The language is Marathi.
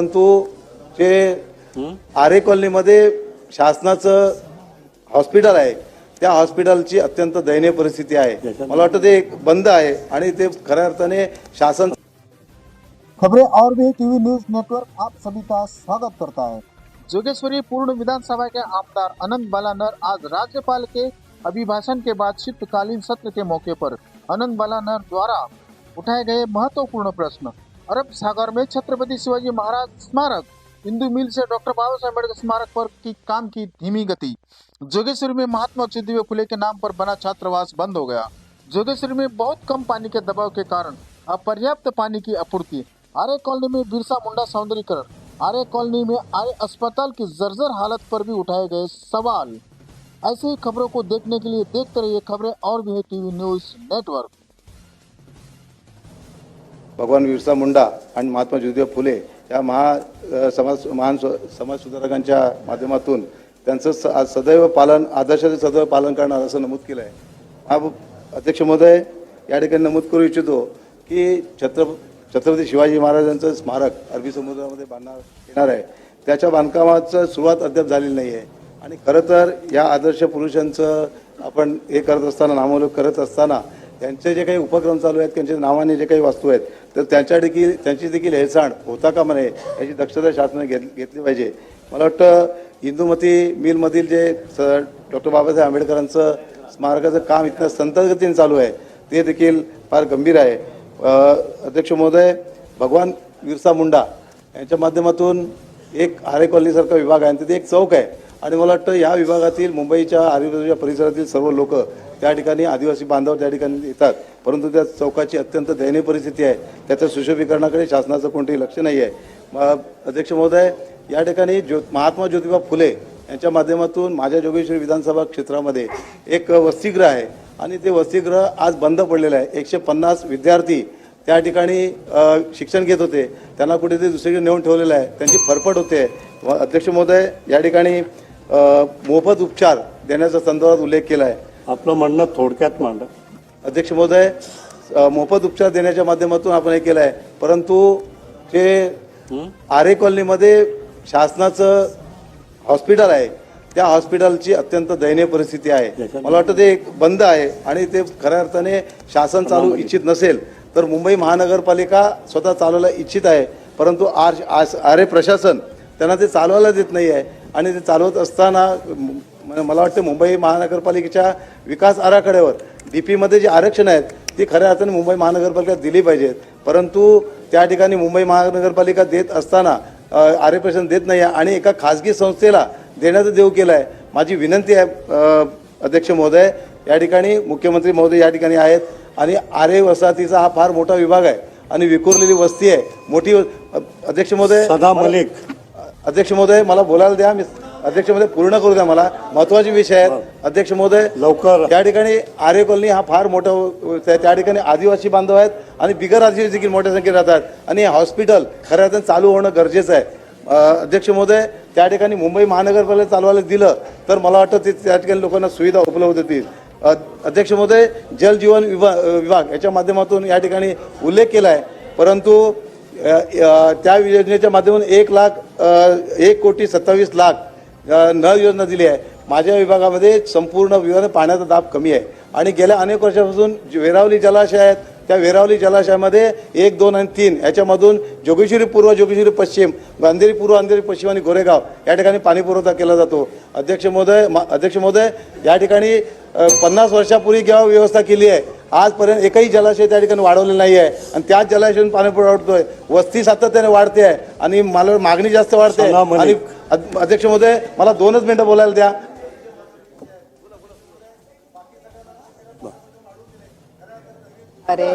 परंतु जे आरे कॉलनीमध्ये शासनाचं हॉस्पिटल आहे त्या हॉस्पिटलची अत्यंत दयनीय परिस्थिती आहे। मला वाटतं ते बंद आहे आणि ते खऱ्या अर्थाने शासन। खबरें और भी टीवी न्यूज नेटवर्क आप सभी का स्वागत करता है। जोगेश्वरी पूर्ण विधानसभा के आमदार अनंत बालानर आज राज्यपाल के अभिभाषण के बाद शीतकालीन सत्र के मौके पर अनंत बालानर द्वारा उठाए गए महत्वपूर्ण प्रश्न, अरब सागर में छत्रपति शिवाजी महाराज स्मारक, हिंदू मिल से डॉक्टर बाबा साहेब अम्बेडकर स्मारक पर की काम की धीमी गति, जोगेश्वरी में महात्मा ज्योतिबा फुले के नाम पर बना छात्रावास बंद हो गया, जोगेश्वरी में बहुत कम पानी के दबाव के कारण अपर्याप्त पानी की आपूर्ति, आर्य कॉलोनी में बिरसा मुंडा सौंदर्यीकरण, आर्य कॉलोनी में आर्य अस्पताल की जर्जर हालत पर भी उठाए गए सवाल। ऐसे ही खबरों को देखने के लिए देखते रहिए खबरें और भी है टीवी न्यूज नेटवर्क। भगवान बिरसा मुंडा आणि महात्मा ज्योतिबा फुले या महान समाज सुधारकांच्या माध्यमातून त्यांचं सदैव पालन, आदर्शाचे सदैव पालन करणार असं नमूद केलं आहे। अध्यक्ष महोदय, या ठिकाणी नमूद करू इच्छितो की छत्रपती शिवाजी महाराजांचं स्मारक अरबी समुद्रामध्ये बांधण्यात येणार आहे, त्याच्या बांधकामाचं सुरुवात अद्याप झालेली नाही आहे आणि खरं तर या आदर्श पुरुषांचं आपण हे करत असताना, नामोल्लेख करत असताना त्यांचे जे काही उपक्रम चालू आहेत, त्यांच्या नावाने जे काही वस्तू आहेत तर त्यांची देखील हेळसांड होता कामा नये याची दक्षता शासनाने घेतली पाहिजे। मला वाटतं हिंदूमती मिलमधील जे डॉक्टर बाबासाहेब आंबेडकरांचं स्मारकाचं काम इतक्या संतगतीने चालू आहे ते देखील फार गंभीर आहे। अध्यक्ष महोदय, भगवान बिरसा मुंडा यांच्या माध्यमातून एक आरे कॉलनीसारखा विभाग आहे, तिथे एक चौक आहे आणि मला वाटतं या विभागातील मुंबईच्या आजूबाजूच्या परिसरातील सर्व लोक त्या ठिकाणी, आदिवासी बांधव त्या ठिकाणी येतात, परंतु त्या चौकाची अत्यंत दयनीय परिस्थिती आहे, त्याच्या सुशोभीकरणाकडे शासनाचं कोणतेही लक्ष नाही आहे। अध्यक्ष महोदय, या ठिकाणी महात्मा ज्योतिबा फुले यांच्या माध्यमातून माझ्या जोगेश्वरी विधानसभा क्षेत्रामध्ये एक वसतिगृह आहे आणि ते वसतिगृह आज बंद पडलेलं आहे। 150 विद्यार्थी त्या ठिकाणी शिक्षण घेत होते, त्यांना कुठेतरी दुसरीकडे नेऊन ठेवलेलं आहे, त्यांची फरफट होते। अध्यक्ष महोदय, या ठिकाणी मोफत उपचार देण्याच्या संदर्भात उल्लेख केला आहे। आपलं म्हणणं थोडक्यात मांडा। अध्यक्ष महोदय, मोफत उपचार देण्याच्या माध्यमातून आपण हे केलं आहे, परंतु जे आरे कॉलनीमध्ये शासनाचं हॉस्पिटल आहे त्या हॉस्पिटलची अत्यंत दयनीय परिस्थिती आहे। मला वाटतं ते बंद आहे आणि ते खऱ्या अर्थाने शासन चालू इच्छित नसेल तर मुंबई महानगरपालिका स्वतः चालवायला इच्छित आहे, परंतु आरे प्रशासन त्यांना ते चालवायला देत नाही आहे आणि ते चालवत असताना मला वाटतं मुंबई महानगरपालिकेच्या विकास आराखड्यावर डीपीमध्ये जे आरक्षण आहेत ती खऱ्या अर्थाने मुंबई महानगरपालिका दिली पाहिजेत, परंतु त्या ठिकाणी मुंबई महानगरपालिका देत असताना आरे प्रशासन देत नाही आहे आणि एका खाजगी संस्थेला देण्याचं देऊ केलं आहे। माझी विनंती आहे अध्यक्ष महोदय, या ठिकाणी मुख्यमंत्री महोदय या ठिकाणी आहेत आणि आरे वसाहतीचा हा फार मोठा विभाग आहे आणि विखुरलेली वस्ती आहे मोठी। अध्यक्ष महोदय, सदा मलिक, अध्यक्ष महोदय मला बोलायला द्या, मी अध्यक्ष महोदय पूर्ण करू द्या, मला महत्त्वाचे विषय आहेत। अध्यक्ष महोदय, लवकर या ठिकाणी आर्य कॉलनी हा फार मोठा, त्या ठिकाणी आदिवासी बांधव आहेत आणि बिगर आदिवासी देखील मोठ्या संख्येने राहतात आणि हे हॉस्पिटल खऱ्या अर्थाने चालू होणं गरजेचं आहे। अध्यक्ष महोदय, त्या ठिकाणी मुंबई महानगरपालिका चालवायला दिलं तर मला वाटतं ते त्या ठिकाणी लोकांना सुविधा उपलब्ध होतील। अध्यक्ष महोदय, जल जीवन विभाग याच्या माध्यमातून या ठिकाणी उल्लेख केला आहे, परंतु त्या योजनेच्या माध्यमातून 1,27,00,000 नळ योजना दिली आहे। माझ्या विभागामध्ये संपूर्ण विभागाने पाण्याचा दाब कमी आहे आणि गेल्या अनेक वर्षापासून वेरावली जलाशय आहेत, त्या वेरावली जलाशयामध्ये 1, 2 आणि 3 याच्यामधून जोगेश्वरी पूर्व, जोगेश्वरी पश्चिम, अंधेरी पूर्व, अंधेरी पश्चिम आणि गोरेगाव या ठिकाणी पाणी पुरवठा केला जातो। अध्यक्ष महोदय, या ठिकाणी 50 वर्षापूर्वी जेव्हा व्यवस्था केली आहे आजपर्यंत एकही जलाशय त्या ठिकाणी वाढवलेलं नाही आहे आणि त्याच जलाशयातून पाणी पुरवठा वस्ती सातत्याने वाढते आहे आणि मला मागणी जास्त वाढते आणि अध्यक्ष महोदय मला 2च मिनिटं बोलायला द्या। अरे